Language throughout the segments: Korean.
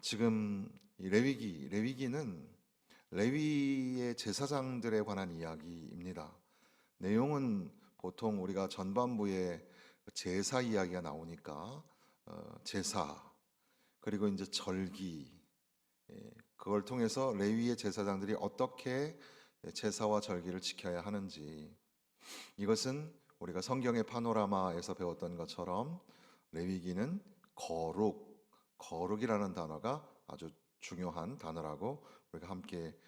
지금 이 레위기는 레위의 제사장들에 관한 이야기입니다. 내용은 보통 우리가 전반부에 제사 이야기가 나오니까 제사 그리고 이제 절기, 그걸 통해서 레위의 제사장들이 어떻게 제사와 절기를 지켜야 하는지, 이것은 우리가 성경의 파노라마에서 배웠던 것처럼 레위기는 거룩이라는 단어가 아주 중요한 단어라고 우리가 함께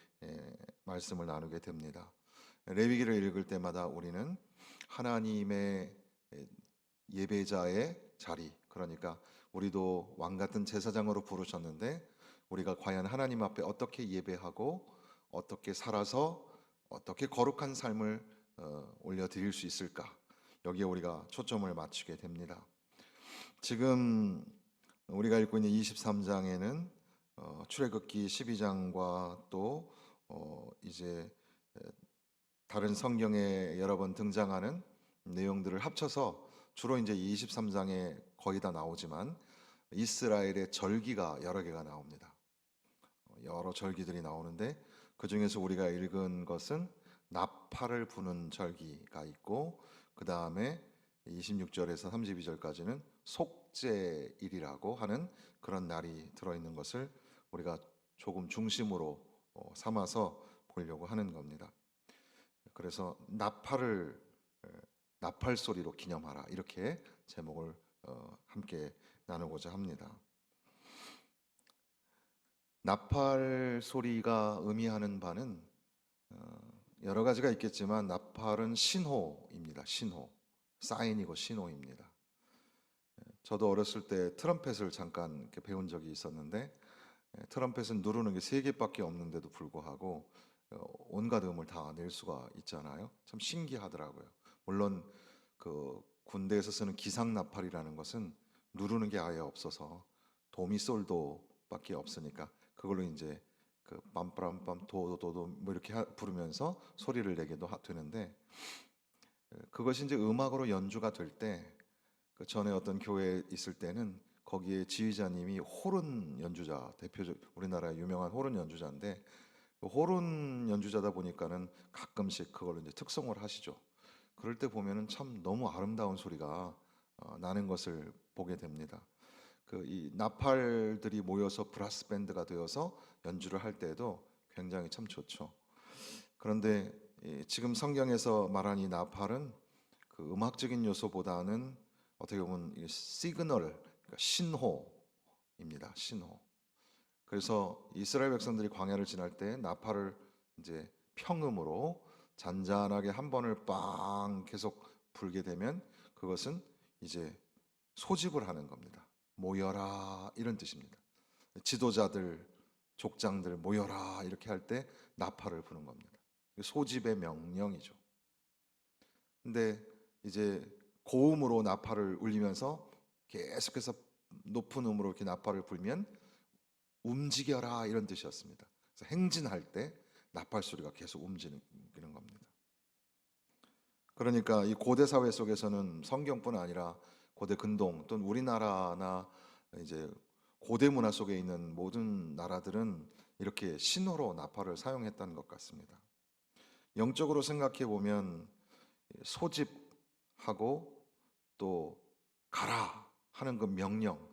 말씀을 나누게 됩니다. 레위기를 읽을 때마다 우리는 하나님의 예배자의 자리, 그러니까 우리도 왕 같은 제사장으로 부르셨는데 우리가 과연 하나님 앞에 어떻게 예배하고 어떻게 살아서 어떻게 거룩한 삶을 올려드릴 수 있을까, 여기에 우리가 초점을 맞추게 됩니다. 지금 우리가 읽고 있는 23장에는 출애굽기 12장과 또 이제 다른 성경에 여러 번 등장하는 내용들을 합쳐서 주로 이제 23장에 거의 다 나오지만 이스라엘의 절기가 여러 개가 나옵니다. 여러 절기들이 나오는데 그 중에서 우리가 읽은 것은 나팔을 부는 절기가 있고, 그 다음에 26절에서 32절까지는 속죄일이라고 하는 그런 날이 들어있는 것을 우리가 조금 중심으로 삼아서 보려고 하는 겁니다. 그래서 나팔 소리로 기념하라, 이렇게 제목을 함께 나누고자 합니다. 나팔 소리가 의미하는 바는 여러 가지가 있겠지만 나팔은 신호입니다. 신호, 사인이고 신호입니다. 저도 어렸을 때 트럼펫을 잠깐 이렇게 배운 적이 있었는데, 트럼펫은 누르는 게 3개밖에 없는데도 불구하고 온갖 음을 다 낼 수가 있잖아요. 참 신기하더라고요. 물론 그 군대에서 쓰는 기상 나팔이라는 것은 누르는 게 아예 없어서 도미솔도밖에 없으니까 그걸로 이제 그 빰빰빰 도도도 뭐 이렇게 부르면서 소리를 내게도 되는데, 그것이 이제 음악으로 연주가 될 때, 그 전에 어떤 교회에 있을 때는 거기에 지휘자님이 호른 연주자, 대표적 우리나라의 유명한 호른 연주자인데, 그 호른 연주자다 보니까는 가끔씩 그걸로 이제 특송을 하시죠. 그럴 때 보면은 참 너무 아름다운 소리가 나는 것을 보게 됩니다. 그 이 나팔들이 모여서 브라스 밴드가 되어서 연주를 할 때도 굉장히 참 좋죠. 그런데 지금 성경에서 말한 이 나팔은 그 음악적인 요소보다는 어떻게 보면 이 시그널, 그러니까 신호입니다. 신호. 그래서 이스라엘 백성들이 광야를 지날 때 나팔을 이제 평음으로 잔잔하게 한 번을 빵 계속 불게 되면 그것은 이제 소집을 하는 겁니다. 모여라, 이런 뜻입니다. 지도자들, 족장들 모여라 이렇게 할 때 나팔을 부는 겁니다. 소집의 명령이죠. 근데 이제 고음으로 나팔을 울리면서 계속해서 높은 음으로 이렇게 나팔을 불면 움직여라, 이런 뜻이었습니다. 그래서 행진할 때 나팔 소리가 계속 움직이는 겁니다. 그러니까 이 고대 사회 속에서는 성경뿐 아니라 고대 근동 또는 우리나라나 이제 고대 문화 속에 있는 모든 나라들은 이렇게 신호로 나팔을 사용했다는 것 같습니다. 영적으로 생각해 보면 소집하고 또 가라 하는 그 명령,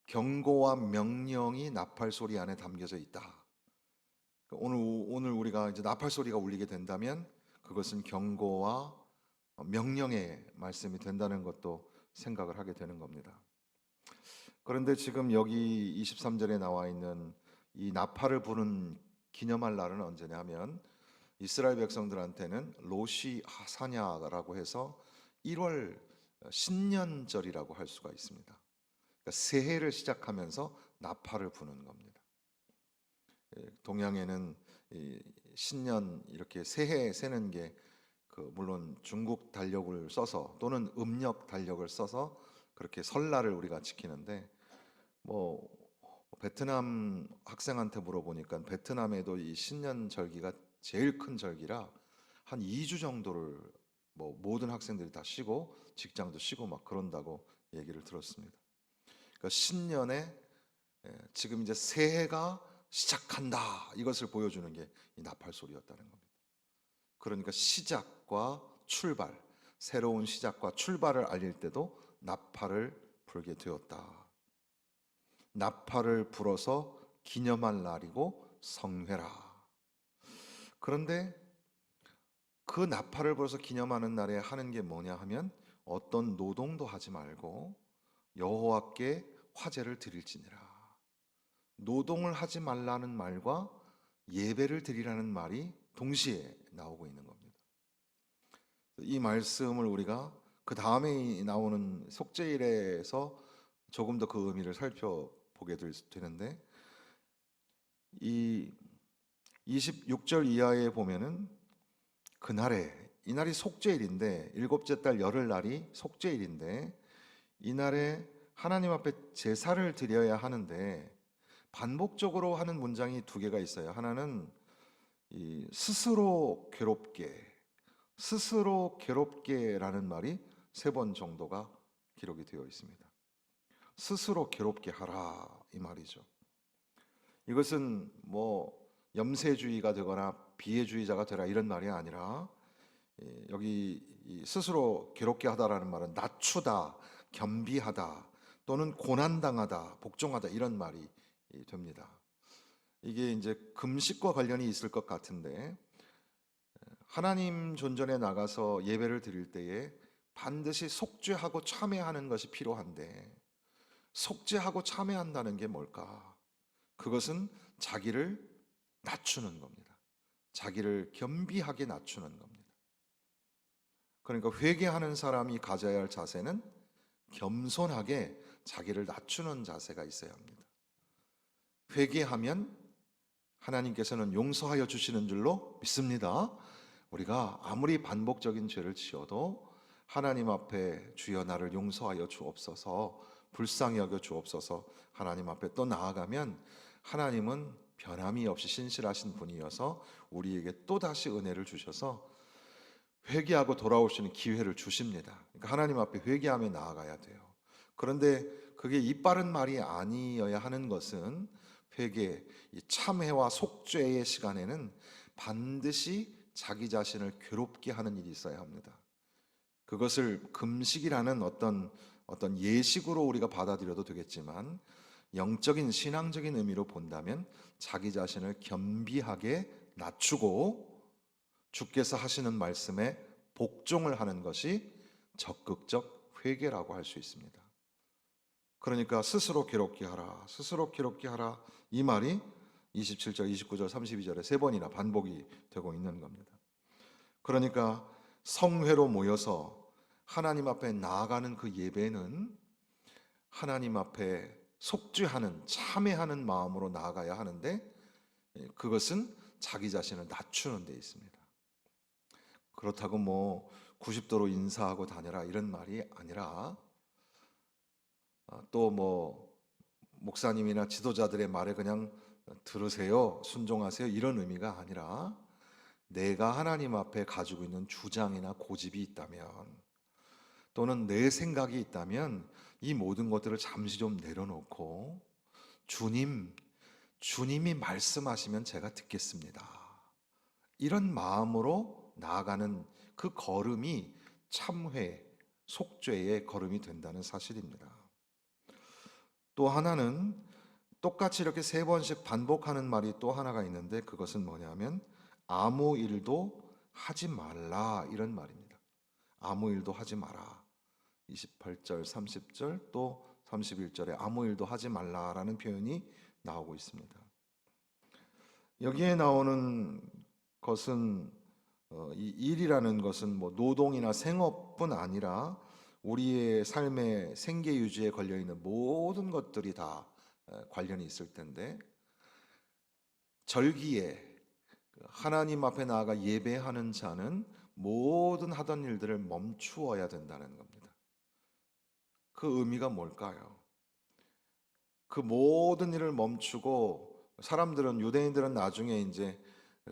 경고와 명령이 나팔 소리 안에 담겨져 있다. 오늘 우리가 이제 나팔 소리가 울리게 된다면 그것은 경고와 명령의 말씀이 된다는 것도 생각을 하게 되는 겁니다. 그런데 지금 여기 23절에 나와 있는 이 나팔을 부는 기념할 날은 언제냐 하면 이스라엘 백성들한테는 로시 하사냐라고 해서 1월 신년절이라고 할 수가 있습니다. 그러니까 새해를 시작하면서 나팔을 부는 겁니다. 동양에는 이 신년 이렇게 새해 세는 게 물론 중국 달력을 써서 또는 음력 달력을 써서 그렇게 설날을 우리가 지키는데, 뭐 베트남 학생한테 물어보니까 베트남에도 이 신년 절기가 제일 큰 절기라 한 2주 정도를 뭐 모든 학생들이 다 쉬고 직장도 쉬고 막 그런다고 얘기를 들었습니다. 그러니까 신년에 지금 이제 새해가 시작한다, 이것을 보여주는 게 이 나팔 소리였다는 겁니다. 그러니까 시작과 출발, 새로운 시작과 출발을 알릴 때도 나팔을 불게 되었다. 나팔을 불어서 기념할 날이고 성회라. 그런데 그 나팔을 불어서 기념하는 날에 하는 게 뭐냐 하면 어떤 노동도 하지 말고 여호와께 화제를 드릴지니라. 노동을 하지 말라는 말과 예배를 드리라는 말이 동시에 나오고 있는 겁니다. 이 말씀을 우리가 그 다음에 나오는 속죄일에서 조금 더 그 의미를 살펴보게 되는데, 이 26절 이하에 보면은 이 날이 속죄일인데, 일곱째 달 열흘날이 속죄일인데, 이날에 하나님 앞에 제사를 드려야 하는데 반복적으로 하는 문장이 두 개가 있어요. 하나는 이 스스로 괴롭게라는 말이 3번 정도가 기록이 되어 있습니다. 스스로 괴롭게 하라, 이 말이죠. 이것은 뭐 염세주의가 되거나 비애주의자가 되라 이런 말이 아니라, 여기 스스로 괴롭게 하다라는 말은 낮추다, 겸비하다, 또는 고난당하다, 복종하다, 이런 말이 됩니다. 이게 이제 금식과 관련이 있을 것 같은데, 하나님 존전에 나가서 예배를 드릴 때에 반드시 속죄하고 참회하는 것이 필요한데, 속죄하고 참회한다는 게 뭘까? 그것은 자기를 낮추는 겁니다. 자기를 겸비하게 낮추는 겁니다. 그러니까 회개하는 사람이 가져야 할 자세는 겸손하게 자기를 낮추는 자세가 있어야 합니다. 회개하면 하나님께서는 용서하여 주시는 줄로 믿습니다. 우리가 아무리 반복적인 죄를 지어도 하나님 앞에 주여 나를 용서하여 주옵소서, 불쌍히 여겨 주옵소서 하나님 앞에 또 나아가면 하나님은 변함이 없이 신실하신 분이어서 우리에게 또다시 은혜를 주셔서 회개하고 돌아올 수 있는 기회를 주십니다. 그러니까 하나님 앞에 회개하며 나아가야 돼요. 그런데 그게 이빠른 말이 아니어야 하는 것은, 회개, 이 참회와 속죄의 시간에는 반드시 자기 자신을 괴롭게 하는 일이 있어야 합니다. 그것을 금식이라는 어떤 예식으로 우리가 받아들여도 되겠지만, 영적인 신앙적인 의미로 본다면 자기 자신을 겸비하게 낮추고 주께서 하시는 말씀에 복종을 하는 것이 적극적 회개라고 할 수 있습니다. 그러니까 스스로 괴롭게 하라, 스스로 괴롭게 하라, 이 말이 27절, 29절, 32절에 3번이나 반복이 되고 있는 겁니다. 그러니까 성회로 모여서 하나님 앞에 나아가는 그 예배는 하나님 앞에 속죄하는, 참회하는 마음으로 나아가야 하는데, 그것은 자기 자신을 낮추는 데 있습니다. 그렇다고 뭐 90도로 인사하고 다녀라 이런 말이 아니라, 또 뭐 목사님이나 지도자들의 말에 그냥 들으세요, 순종하세요, 이런 의미가 아니라, 내가 하나님 앞에 가지고 있는 주장이나 고집이 있다면, 또는 내 생각이 있다면 이 모든 것들을 잠시 좀 내려놓고 주님이 말씀하시면 제가 듣겠습니다, 이런 마음으로 나아가는 그 걸음이 참회, 속죄의 걸음이 된다는 사실입니다. 또 하나는 똑같이 이렇게 3번씩 반복하는 말이 또 하나가 있는데, 그것은 뭐냐면 아무 일도 하지 말라, 이런 말입니다. 아무 일도 하지 마라. 28절, 30절, 또 31절에 아무 일도 하지 말라라는 표현이 나오고 있습니다. 여기에 나오는 것은, 이 일이라는 것은 뭐 노동이나 생업뿐 아니라 우리의 삶의 생계 유지에 걸려 있는 모든 것들이 다 관련이 있을 텐데, 절기에 하나님 앞에 나아가 예배하는 자는 모든 하던 일들을 멈추어야 된다는 겁니다. 그 의미가 뭘까요? 그 모든 일을 멈추고, 사람들은, 유대인들은 나중에 이제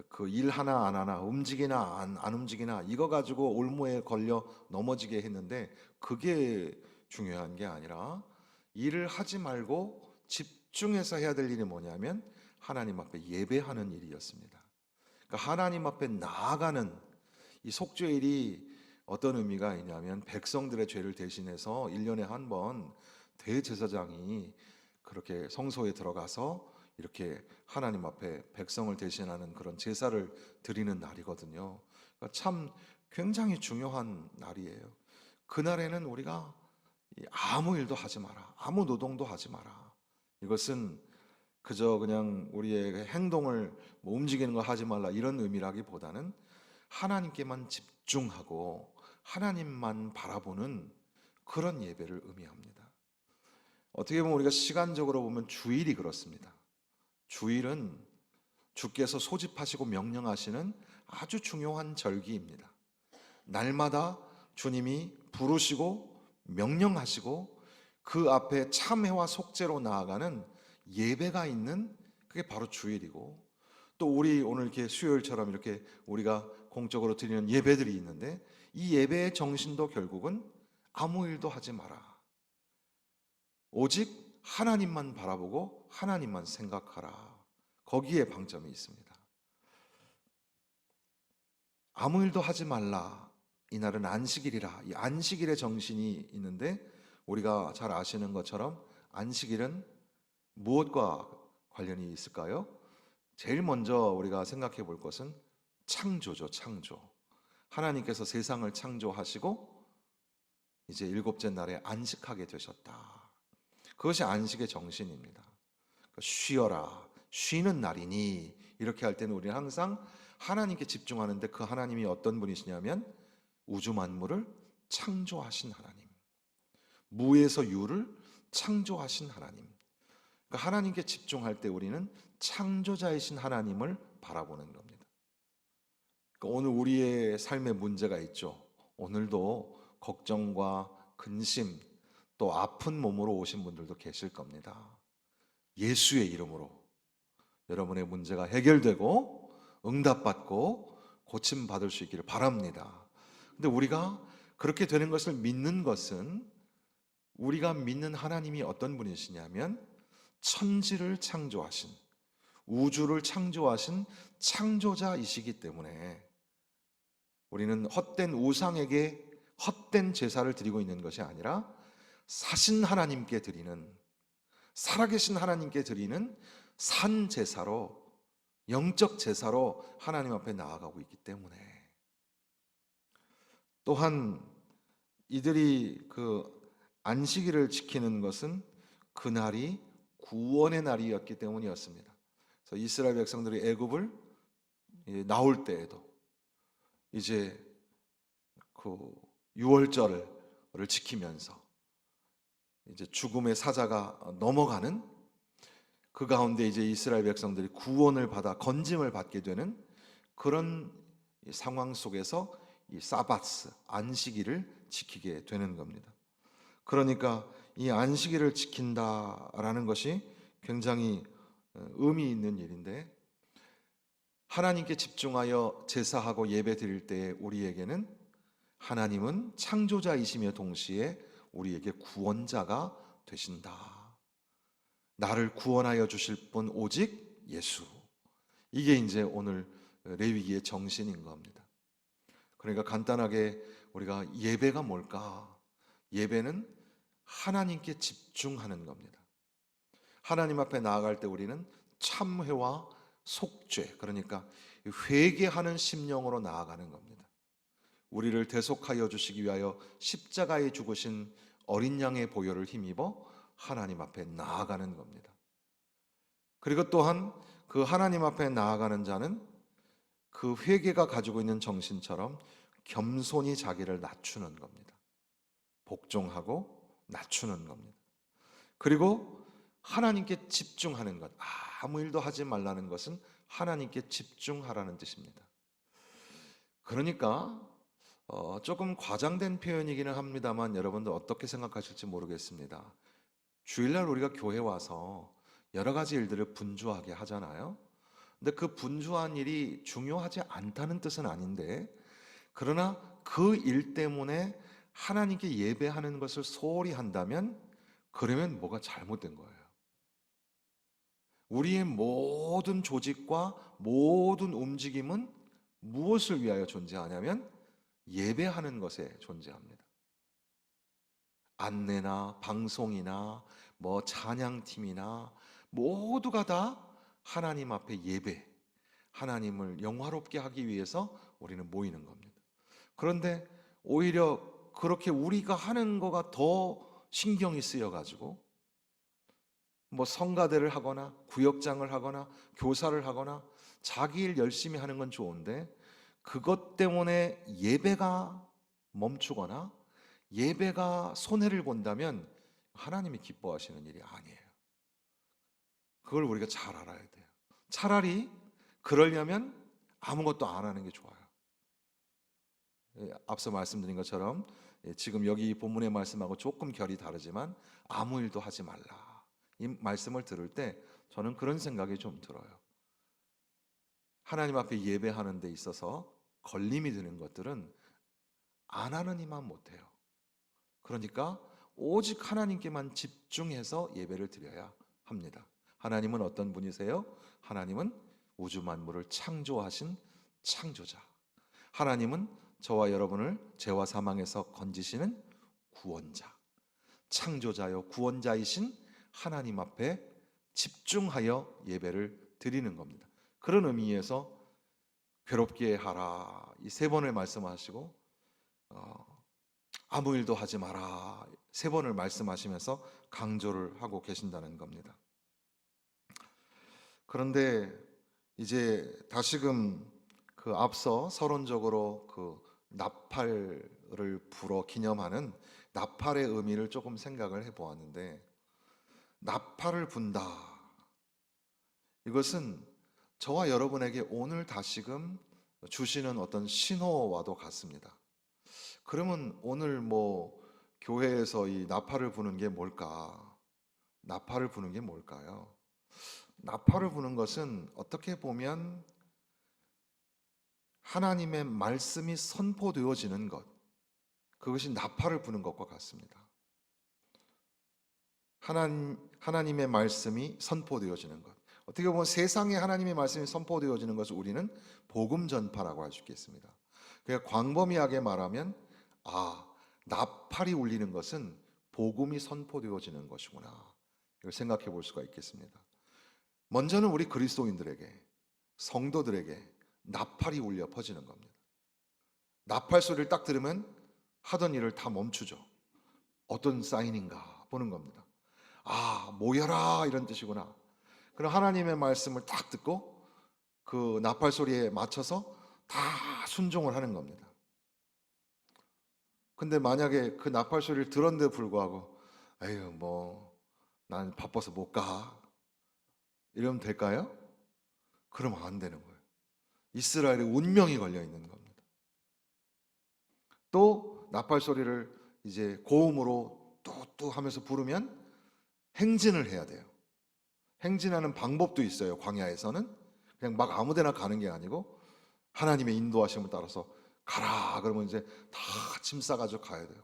그 일 하나 안 하나, 움직이나 안 움직이나 이거 가지고 올무에 걸려 넘어지게 했는데, 그게 중요한 게 아니라 일을 하지 말고 집중해서 해야 될 일이 뭐냐면 하나님 앞에 예배하는 일이었습니다. 그러니까 하나님 앞에 나아가는 이 속죄일이 어떤 의미가 있냐면 백성들의 죄를 대신해서 1년에 한 번 대제사장이 그렇게 성소에 들어가서 이렇게 하나님 앞에 백성을 대신하는 그런 제사를 드리는 날이거든요. 그러니까 참 굉장히 중요한 날이에요. 그날에는 우리가 아무 일도 하지 마라. 아무 노동도 하지 마라. 이것은 그저 그냥 우리의 행동을 뭐 움직이는 거 하지 말라 이런 의미라기보다는 하나님께만 집중하고 하나님만 바라보는 그런 예배를 의미합니다. 어떻게 보면 우리가 시간적으로 보면 주일이 그렇습니다. 주일은 주께서 소집하시고 명령하시는 아주 중요한 절기입니다. 날마다 주님이 부르시고 명령하시고 그 앞에 참회와 속죄로 나아가는 예배가 있는 그게 바로 주일이고, 또 우리 오늘 이렇게 수요일처럼 이렇게 우리가 공적으로 드리는 예배들이 있는데 이 예배의 정신도 결국은 아무 일도 하지 마라. 오직 하나님만 바라보고 하나님만 생각하라. 거기에 방점이 있습니다. 아무 일도 하지 말라. 이날은 안식일이라. 이 안식일의 정신이 있는데 우리가 잘 아시는 것처럼 안식일은 무엇과 관련이 있을까요? 제일 먼저 우리가 생각해 볼 것은 창조죠, 창조. 하나님께서 세상을 창조하시고 이제 일곱째 날에 안식하게 되셨다. 그것이 안식의 정신입니다. 쉬어라, 쉬는 날이니 이렇게 할 때는 우리는 항상 하나님께 집중하는데 그 하나님이 어떤 분이시냐면 우주 만물을 창조하신 하나님, 무에서 유를 창조하신 하나님. 그러니까 하나님께 집중할 때 우리는 창조자이신 하나님을 바라보는 겁니다. 그러니까 오늘 우리의 삶에 문제가 있죠. 오늘도 걱정과 근심 또 아픈 몸으로 오신 분들도 계실 겁니다. 예수의 이름으로 여러분의 문제가 해결되고 응답받고 고침받을 수 있기를 바랍니다. 근데 우리가 그렇게 되는 것을 믿는 것은 우리가 믿는 하나님이 어떤 분이시냐면 천지를 창조하신, 우주를 창조하신 창조자이시기 때문에 우리는 헛된 우상에게 헛된 제사를 드리고 있는 것이 아니라 사신 하나님께 드리는, 살아계신 하나님께 드리는 산 제사로, 영적 제사로 하나님 앞에 나아가고 있기 때문에, 또한 이들이 그 안식일을 지키는 것은 그날이 구원의 날이었기 때문이었습니다. 그래서 이스라엘 백성들이 애굽을 나올 때에도 이제 그 유월절을 지키면서 이제 죽음의 사자가 넘어가는 그 가운데 이제 이스라엘 백성들이 구원을 받아 건짐을 받게 되는 그런 상황 속에서 이 사바스, 안식일을 지키게 되는 겁니다. 그러니까 이 안식일을 지킨다라는 것이 굉장히 의미 있는 일인데, 하나님께 집중하여 제사하고 예배 드릴 때에 우리에게는 하나님은 창조자이시며 동시에 우리에게 구원자가 되신다. 나를 구원하여 주실 분 오직 예수. 이게 이제 오늘 레위기의 정신인 겁니다. 그러니까 간단하게 우리가 예배가 뭘까? 예배는 하나님께 집중하는 겁니다. 하나님 앞에 나아갈 때 우리는 참회와 속죄, 그러니까 회개하는 심령으로 나아가는 겁니다. 우리를 대속하여 주시기 위하여 십자가에 죽으신 어린 양의 보혈을 힘입어 하나님 앞에 나아가는 겁니다. 그리고 또한 그 하나님 앞에 나아가는 자는 그 회개가 가지고 있는 정신처럼 겸손히 자기를 낮추는 겁니다. 복종하고 낮추는 겁니다. 그리고 하나님께 집중하는 것, 아무 일도 하지 말라는 것은 하나님께 집중하라는 뜻입니다. 그러니까 조금 과장된 표현이기는 합니다만 여러분들 어떻게 생각하실지 모르겠습니다. 주일날 우리가 교회 와서 여러 가지 일들을 분주하게 하잖아요. 근데 그 분주한 일이 중요하지 않다는 뜻은 아닌데, 그러나 그 일 때문에 하나님께 예배하는 것을 소홀히 한다면 그러면 뭐가 잘못된 거예요. 우리의 모든 조직과 모든 움직임은 무엇을 위하여 존재하냐면 예배하는 것에 존재합니다. 안내나 방송이나 뭐 찬양팀이나 모두가 다 하나님 앞에 예배, 하나님을 영화롭게 하기 위해서 우리는 모이는 겁니다. 그런데 오히려 그렇게 우리가 하는 거가 더 신경이 쓰여가지고 뭐 성가대를 하거나 구역장을 하거나 교사를 하거나 자기 일 열심히 하는 건 좋은데 그것 때문에 예배가 멈추거나 예배가 손해를 본다면 하나님이 기뻐하시는 일이 아니에요. 그걸 우리가 잘 알아야 돼요. 차라리 그러려면 아무것도 안 하는 게 좋아요. 앞서 말씀드린 것처럼 지금 여기 본문의 말씀하고 조금 결이 다르지만 아무 일도 하지 말라. 이 말씀을 들을 때 저는 그런 생각이 좀 들어요. 하나님 앞에 예배하는 데 있어서 걸림이 되는 것들은 안 하는 이만 못해요. 그러니까 오직 하나님께만 집중해서 예배를 드려야 합니다. 하나님은 어떤 분이세요? 하나님은 우주 만물을 창조하신 창조자. 하나님은 저와 여러분을 죄와 사망에서 건지시는 구원자. 창조자요 구원자이신 하나님 앞에 집중하여 예배를 드리는 겁니다. 그런 의미에서 괴롭게 하라 이 3번을 말씀하시고 아무 일도 하지 마라 3번을 말씀하시면서 강조를 하고 계신다는 겁니다. 그런데 이제 다시금 그 앞서 서론적으로 그 나팔을 불어 기념하는 나팔의 의미를 조금 생각을 해보았는데, 나팔을 분다, 이것은 저와 여러분에게 오늘 다시금 주시는 어떤 신호와도 같습니다. 그러면 오늘 뭐 교회에서 이 나팔을 부는 게 뭘까? 나팔을 부는 게 뭘까요? 나팔을 부는 것은 어떻게 보면 하나님의 말씀이 선포되어지는 것, 그것이 나팔을 부는 것과 같습니다. 하나님의 말씀이 선포되어지는 것, 어떻게 보면 세상에 하나님의 말씀이 선포되어지는 것을 우리는 복음 전파라고 할 수 있겠습니다. 그러니까 광범위하게 말하면 나팔이 울리는 것은 복음이 선포되어지는 것이구나, 이걸 생각해 볼 수가 있겠습니다. 먼저는 우리 그리스도인들에게, 성도들에게 나팔이 울려 퍼지는 겁니다. 나팔 소리를 딱 들으면 하던 일을 다 멈추죠. 어떤 사인인가 보는 겁니다. 모여라, 이런 뜻이구나. 그럼 하나님의 말씀을 딱 듣고 그 나팔 소리에 맞춰서 다 순종을 하는 겁니다. 근데 만약에 그 나팔 소리를 들었는데 불구하고 난 바빠서 못 가, 이러면 될까요? 그러면 안 되는 거예요. 이스라엘의 운명이 걸려 있는 겁니다. 또 나팔 소리를 이제 고음으로 뚜뚜 하면서 부르면 행진을 해야 돼요. 행진하는 방법도 있어요. 광야에서는 그냥 막 아무데나 가는 게 아니고 하나님의 인도하심을 따라서 가라 그러면 이제 다 짐 싸가지고 가야 돼요.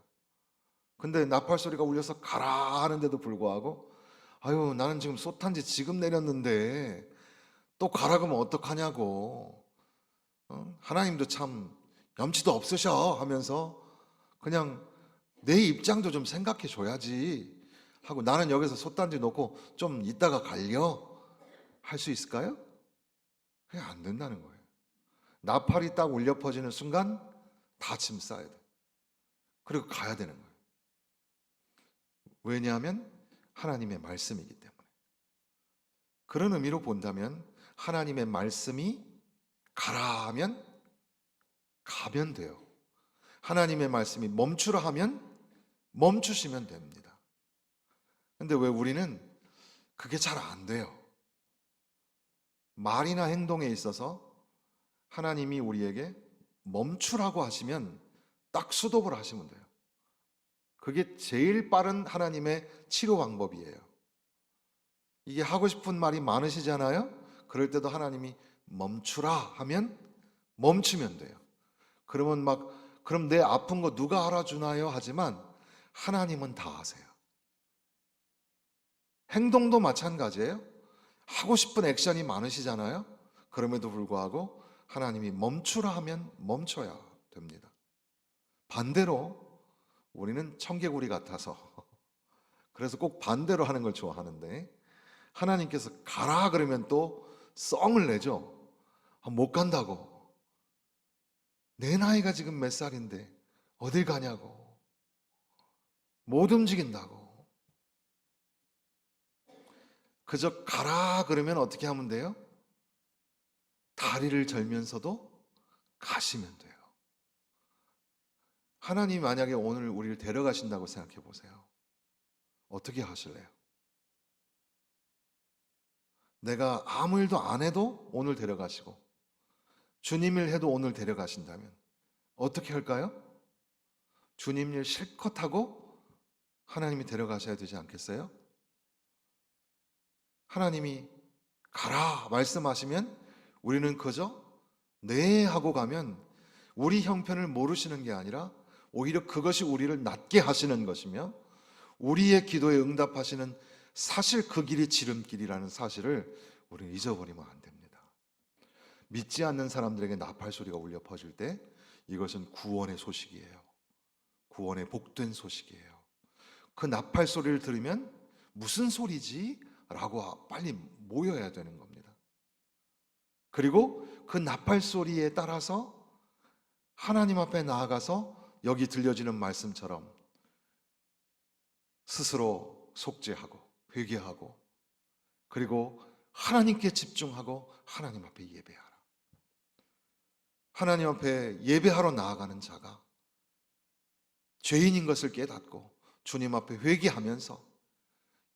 근데 나팔 소리가 울려서 가라 하는데도 불구하고 나는 지금 솥한지 지금 내렸는데 또 가라 그러면 어떡하냐고, 하나님도 참 염치도 없으셔 하면서 그냥 내 입장도 좀 생각해 줘야지 하고 나는 여기서 솥단지 놓고 좀 이따가 갈려 할 수 있을까요? 그게 안 된다는 거예요. 나팔이 딱 울려 퍼지는 순간 다 짐 싸야 돼. 그리고 가야 되는 거예요. 왜냐하면 하나님의 말씀이기 때문에. 그런 의미로 본다면 하나님의 말씀이 가라 하면 가면 돼요. 하나님의 말씀이 멈추라 하면 멈추시면 됩니다. 근데 왜 우리는 그게 잘 안 돼요? 말이나 행동에 있어서 하나님이 우리에게 멈추라고 하시면 딱 스톱을 하시면 돼요. 그게 제일 빠른 하나님의 치료 방법이에요. 이게 하고 싶은 말이 많으시잖아요? 그럴 때도 하나님이 멈추라 하면 멈추면 돼요. 그러면 그럼 내 아픈 거 누가 알아주나요? 하지만 하나님은 다 아세요. 행동도 마찬가지예요. 하고 싶은 액션이 많으시잖아요. 그럼에도 불구하고 하나님이 멈추라 하면 멈춰야 됩니다. 반대로 우리는 청개구리 같아서 그래서 꼭 반대로 하는 걸 좋아하는데, 하나님께서 가라 그러면 또 썽을 내죠. 못 간다고. 내 나이가 지금 몇 살인데 어딜 가냐고. 못 움직인다고. 그저 가라 그러면 어떻게 하면 돼요? 다리를 절면서도 가시면 돼요. 하나님이 만약에 오늘 우리를 데려가신다고 생각해 보세요. 어떻게 하실래요? 내가 아무 일도 안 해도 오늘 데려가시고 주님 일 해도 오늘 데려가신다면 어떻게 할까요? 주님 일 실컷 하고 하나님이 데려가셔야 되지 않겠어요? 하나님이 가라 말씀하시면 우리는 그저 네 하고 가면 우리 형편을 모르시는 게 아니라 오히려 그것이 우리를 낫게 하시는 것이며 우리의 기도에 응답하시는 사실 그 길이 지름길이라는 사실을 우리는 잊어버리면 안 됩니다. 믿지 않는 사람들에게 나팔 소리가 울려 퍼질 때 이것은 구원의 소식이에요. 구원의 복된 소식이에요. 그 나팔 소리를 들으면 무슨 소리지? 라고 빨리 모여야 되는 겁니다. 그리고 그 나팔 소리에 따라서 하나님 앞에 나아가서 여기 들려지는 말씀처럼 스스로 속죄하고 회개하고 그리고 하나님께 집중하고 하나님 앞에 예배하라. 하나님 앞에 예배하러 나아가는 자가 죄인인 것을 깨닫고 주님 앞에 회개하면서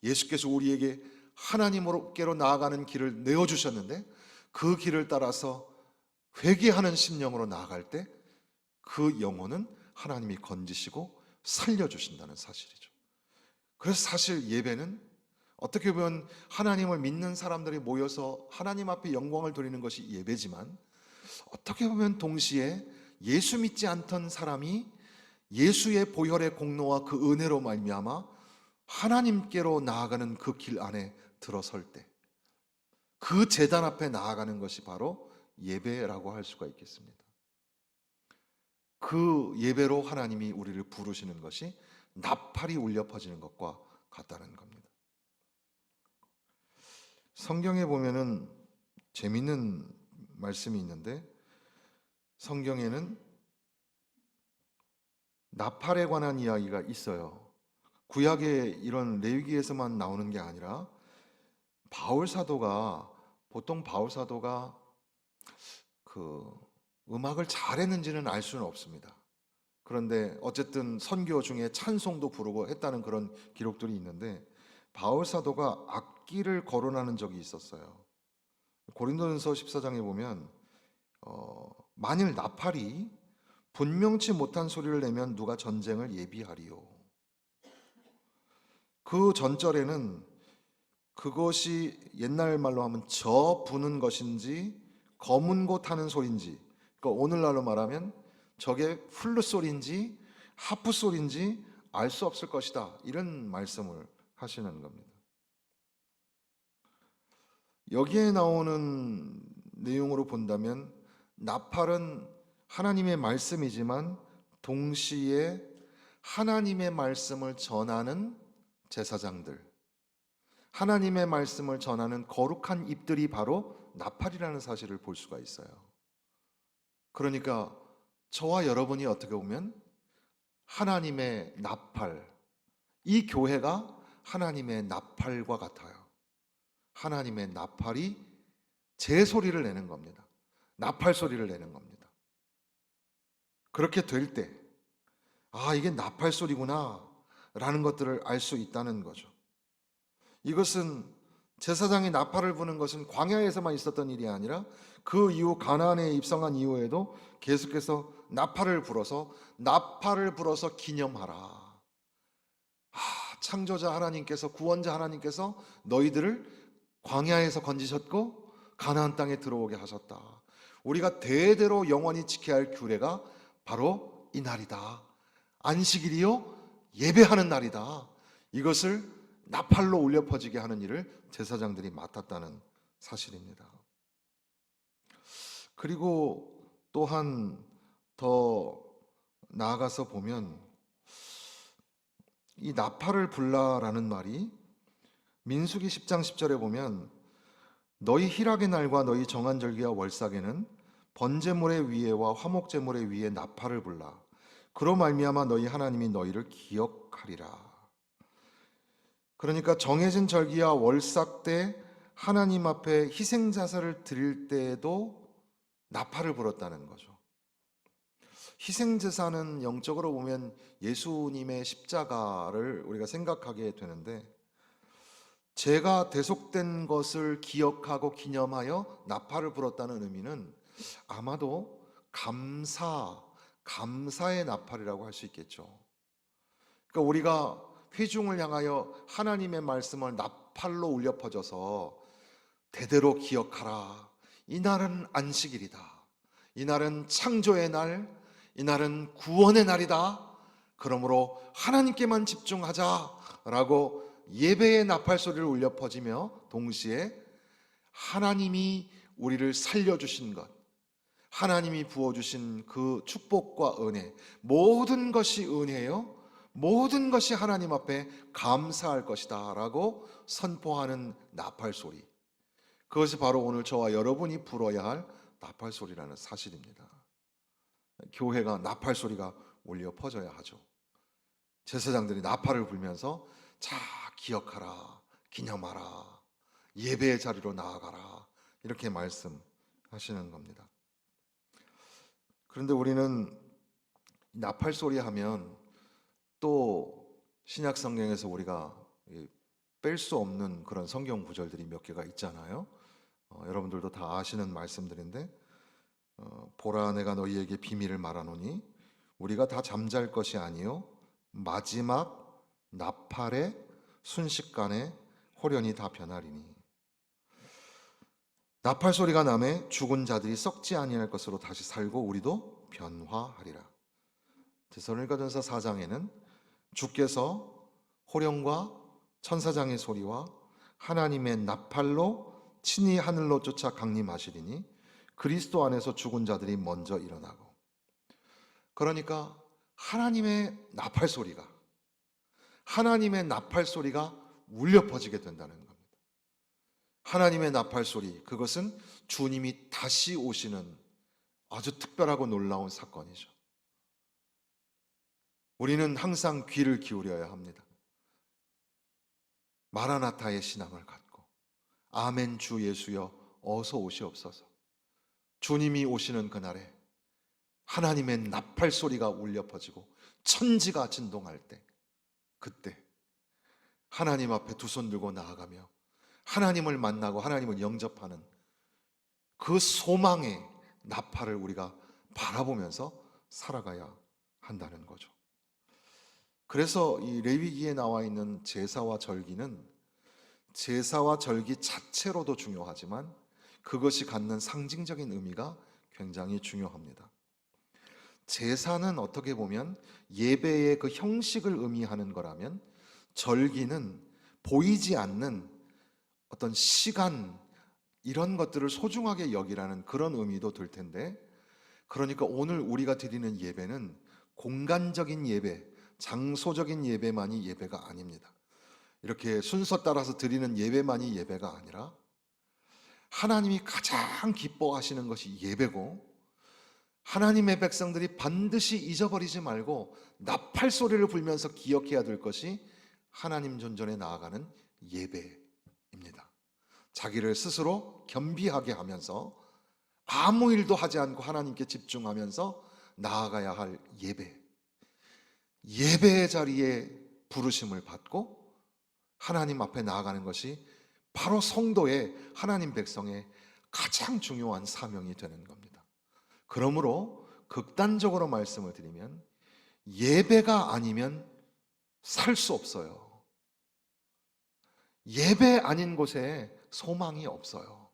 예수께서 우리에게 하나님께로 나아가는 길을 내어주셨는데 그 길을 따라서 회개하는 심령으로 나아갈 때 그 영혼은 하나님이 건지시고 살려주신다는 사실이죠. 그래서 사실 예배는 어떻게 보면 하나님을 믿는 사람들이 모여서 하나님 앞에 영광을 돌리는 것이 예배지만 어떻게 보면 동시에 예수 믿지 않던 사람이 예수의 보혈의 공로와 그 은혜로 말미암아 하나님께로 나아가는 그 길 안에 들어설 때 그 제단 앞에 나아가는 것이 바로 예배라고 할 수가 있겠습니다. 그 예배로 하나님이 우리를 부르시는 것이 나팔이 울려 퍼지는 것과 같다는 겁니다. 성경에 보면은 재미있는 말씀이 있는데 성경에는 나팔에 관한 이야기가 있어요. 구약에 이런 레위기에서만 나오는 게 아니라 바울 사도가 보통 바울 사도가 그 음악을 잘했는지는 알 수는 없습니다. 그런데 어쨌든 선교 중에 찬송도 부르고 했다는 그런 기록들이 있는데 바울 사도가 악기를 거론하는 적이 있었어요. 고린도전서 14장에 보면 만일 나팔이 분명치 못한 소리를 내면 누가 전쟁을 예비하리요. 그 전절에는 그것이 옛날 말로 하면 저 부는 것인지 검은 고 타는 소리인지, 그러니까 오늘날로 말하면 저게 플룻 소리인지 하프 소리인지 알 수 없을 것이다, 이런 말씀을 하시는 겁니다. 여기에 나오는 내용으로 본다면 나팔은 하나님의 말씀이지만 동시에 하나님의 말씀을 전하는 제사장들, 하나님의 말씀을 전하는 거룩한 입들이 바로 나팔이라는 사실을 볼 수가 있어요. 그러니까 저와 여러분이 어떻게 보면 하나님의 나팔, 이 교회가 하나님의 나팔과 같아요. 하나님의 나팔이 제 소리를 내는 겁니다. 나팔 소리를 내는 겁니다. 그렇게 될 때, 아, 이게 나팔 소리구나 라는 것들을 알 수 있다는 거죠. 이것은 제사장이 나팔을 부는 것은 광야에서만 있었던 일이 아니라 그 이후 가나안에 입성한 이후에도 계속해서 나팔을 불어서 기념하라. 창조자 하나님께서, 구원자 하나님께서 너희들을 광야에서 건지셨고 가나안 땅에 들어오게 하셨다. 우리가 대대로 영원히 지켜야 할 규례가 바로 이 날이다. 안식일이요 예배하는 날이다. 이것을 나팔로 울려 퍼지게 하는 일을 제사장들이 맡았다는 사실입니다. 그리고 또한 더 나아가서 보면 이 나팔을 불라라는 말이 민수기 10장 10절에 보면 너희 희락의 날과 너희 정한 절기와 월삭에는 번제물의 위에와 화목제물의 위에 나팔을 불라. 그로 말미암아 너희 하나님이 너희를 기억하리라. 그러니까 정해진 절기와 월삭 때 하나님 앞에 희생 자사를 드릴 때에도 나팔을 불었다는 거죠. 희생 제사는 영적으로 보면 예수님의 십자가를 우리가 생각하게 되는데, 죄가 대속된 것을 기억하고 기념하여 나팔을 불었다는 의미는 아마도 감사의 나팔이라고 할 수 있겠죠. 그러니까 우리가 회중을 향하여 하나님의 말씀을 나팔로 울려 퍼져서 대대로 기억하라. 이 날은 안식일이다. 이 날은 창조의 날, 이 날은 구원의 날이다. 그러므로 하나님께만 집중하자라고 예배의 나팔 소리를 울려 퍼지며 동시에 하나님이 우리를 살려주신 것, 하나님이 부어주신 그 축복과 은혜, 모든 것이 은혜요, 모든 것이 하나님 앞에 감사할 것이다 라고 선포하는 나팔 소리, 그것이 바로 오늘 저와 여러분이 불어야 할 나팔 소리라는 사실입니다. 교회가 나팔 소리가 울려 퍼져야 하죠. 제사장들이 나팔을 불면서 자, 기억하라, 기념하라, 예배의 자리로 나아가라, 이렇게 말씀하시는 겁니다. 그런데 우리는 나팔 소리 하면 또 신약 성경에서 우리가 뺄 수 없는 그런 성경 구절들이 몇 개가 있잖아요. 여러분들도 다 아시는 말씀들인데, 보라 내가 너희에게 비밀을 말하노니 우리가 다 잠잘 것이 아니요 마지막 나팔의 순식간에 호련히 다 변하리니. 나팔 소리가 나매 죽은 자들이 썩지 아니할 것으로 다시 살고 우리도 변화하리라. 데살로니가전서 4장에는 주께서 호령과 천사장의 소리와 하나님의 나팔로 친히 하늘로 쫓아 강림하시리니 그리스도 안에서 죽은 자들이 먼저 일어나고. 그러니까 하나님의 나팔 소리가 울려 퍼지게 된다는 겁니다. 하나님의 나팔 소리, 그것은 주님이 다시 오시는 아주 특별하고 놀라운 사건이죠. 우리는 항상 귀를 기울여야 합니다. 마라나타의 신앙을 갖고 아멘 주 예수여 어서 오시옵소서. 주님이 오시는 그날에 하나님의 나팔 소리가 울려 퍼지고 천지가 진동할 때, 그때 하나님 앞에 두 손 들고 나아가며 하나님을 만나고 하나님을 영접하는 그 소망의 나팔을 우리가 바라보면서 살아가야 한다는 거죠. 그래서 이 레위기에 나와 있는 제사와 절기는 제사와 절기 자체로도 중요하지만 그것이 갖는 상징적인 의미가 굉장히 중요합니다. 제사는 어떻게 보면 예배의 그 형식을 의미하는 거라면, 절기는 보이지 않는 어떤 시간, 이런 것들을 소중하게 여기라는 그런 의미도 들 텐데, 그러니까 오늘 우리가 드리는 예배는 공간적인 예배, 장소적인 예배만이 예배가 아닙니다. 이렇게 순서 따라서 드리는 예배만이 예배가 아니라 하나님이 가장 기뻐하시는 것이 예배고, 하나님의 백성들이 반드시 잊어버리지 말고 나팔 소리를 불면서 기억해야 될 것이 하나님 존전에 나아가는 예배입니다. 자기를 스스로 겸비하게 하면서 아무 일도 하지 않고 하나님께 집중하면서 나아가야 할 예배, 예배의 자리에 부르심을 받고 하나님 앞에 나아가는 것이 바로 성도의, 하나님 백성의 가장 중요한 사명이 되는 겁니다. 그러므로 극단적으로 말씀을 드리면 예배가 아니면 살 수 없어요. 예배 아닌 곳에 소망이 없어요.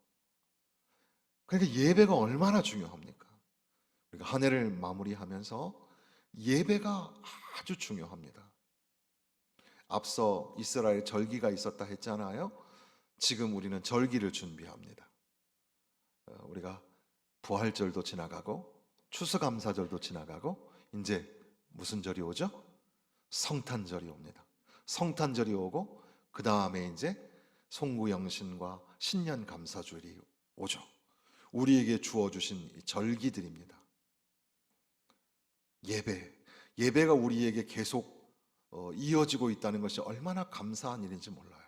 그러니까 예배가 얼마나 중요합니까? 우리가 한 해를 마무리하면서 예배가 아주 중요합니다. 앞서 이스라엘 절기가 있었다 했잖아요. 지금 우리는 절기를 준비합니다. 우리가 부활절도 지나가고 추수감사절도 지나가고 이제 무슨 절이 오죠? 성탄절이 옵니다. 성탄절이 오고 그 다음에 이제 송구영신과 신년감사절이 오죠. 우리에게 주어주신 절기들입니다. 예배가 우리에게 계속 이어지고 있다는 것이 얼마나 감사한 일인지 몰라요.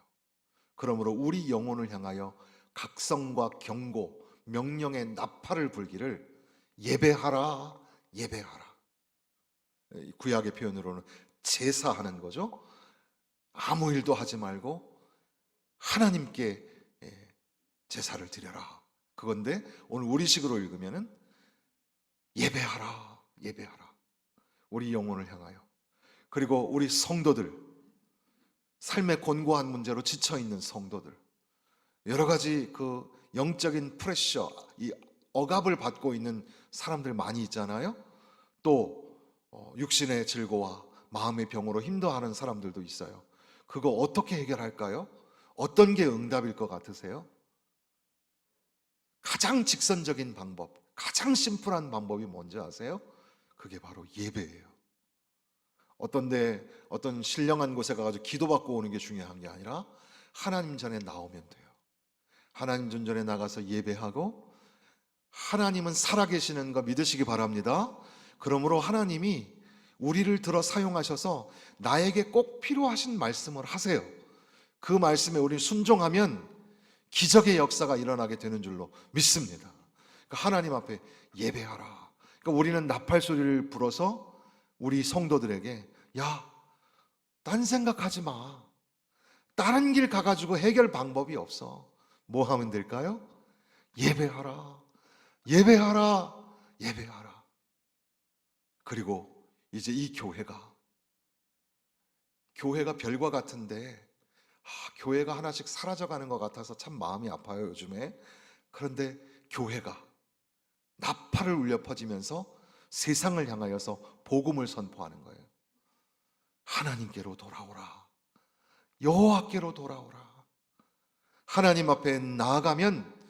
그러므로 우리 영혼을 향하여 각성과 경고, 명령의 나팔을 불기를 예배하라, 예배하라. 구약의 표현으로는 제사하는 거죠. 아무 일도 하지 말고 하나님께 제사를 드려라. 그건데 오늘 우리식으로 읽으면은 예배하라, 예배하라. 우리 영혼을 향하여. 그리고 우리 성도들, 삶의 곤고한 문제로 지쳐있는 성도들, 여러 가지 그 영적인 프레셔, 이 억압을 받고 있는 사람들 많이 있잖아요. 또 육신의 질고와 마음의 병으로 힘들어하는 사람들도 있어요. 그거 어떻게 해결할까요? 어떤 게 응답일 것 같으세요? 가장 직선적인 방법, 가장 심플한 방법이 뭔지 아세요? 그게 바로 예배예요. 어떤 신령한 곳에 가가지고 기도받고 오는 게 중요한 게 아니라 하나님 전에 나오면 돼요. 하나님 전에 나가서 예배하고, 하나님은 살아계시는 거 믿으시기 바랍니다. 그러므로 하나님이 우리를 들어 사용하셔서 나에게 꼭 필요하신 말씀을 하세요. 그 말씀에 우리 순종하면 기적의 역사가 일어나게 되는 줄로 믿습니다. 그러니까 하나님 앞에 예배하라. 그러니까 우리는 나팔 소리를 불어서 우리 성도들에게, 야, 딴 생각하지 마. 다른 길 가가지고 해결 방법이 없어. 뭐 하면 될까요? 예배하라, 예배하라, 예배하라. 그리고 이제 이 교회가 별과 같은데, 교회가 하나씩 사라져가는 것 같아서 참 마음이 아파요, 요즘에. 그런데 교회가 나팔을 울려 퍼지면서 세상을 향하여서 복음을 선포하는 거예요. 하나님께로 돌아오라, 여호와께로 돌아오라. 하나님 앞에 나아가면,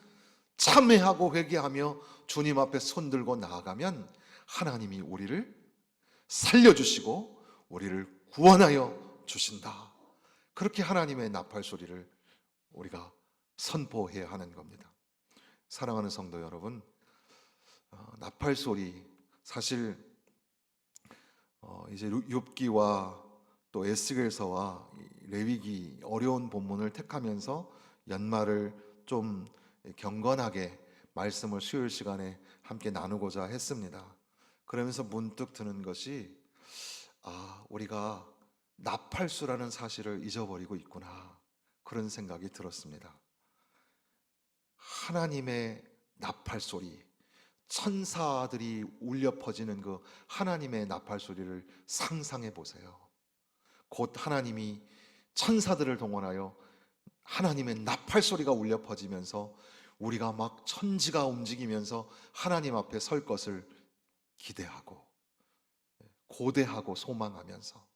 참회하고 회개하며 주님 앞에 손들고 나아가면 하나님이 우리를 살려주시고 우리를 구원하여 주신다. 그렇게 하나님의 나팔 소리를 우리가 선포해야 하는 겁니다. 사랑하는 성도 여러분, 나팔 소리, 사실 이제 욥기와 또 에스겔서와 레위기, 어려운 본문을 택하면서 연말을 좀 경건하게 말씀을 수요일 시간에 함께 나누고자 했습니다. 그러면서 문득 드는 것이, 우리가 나팔수라는 사실을 잊어버리고 있구나, 그런 생각이 들었습니다. 하나님의 나팔 소리, 천사들이 울려 퍼지는 그 하나님의 나팔 소리를 상상해 보세요. 곧 하나님이 천사들을 동원하여 하나님의 나팔 소리가 울려 퍼지면서 우리가 막 천지가 움직이면서 하나님 앞에 설 것을 기대하고 고대하고 소망하면서,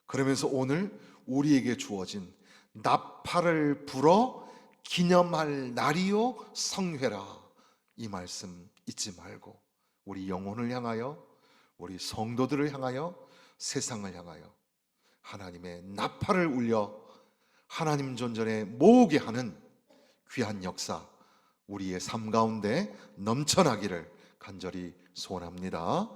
그러면서 오늘 우리에게 주어진 나팔을 불어 기념할 날이요 성회라, 이 말씀 잊지 말고 우리 영혼을 향하여, 우리 성도들을 향하여, 세상을 향하여 하나님의 나팔을 울려 하나님 존전에 모으게 하는 귀한 역사, 우리의 삶 가운데 넘쳐나기를 간절히 소원합니다.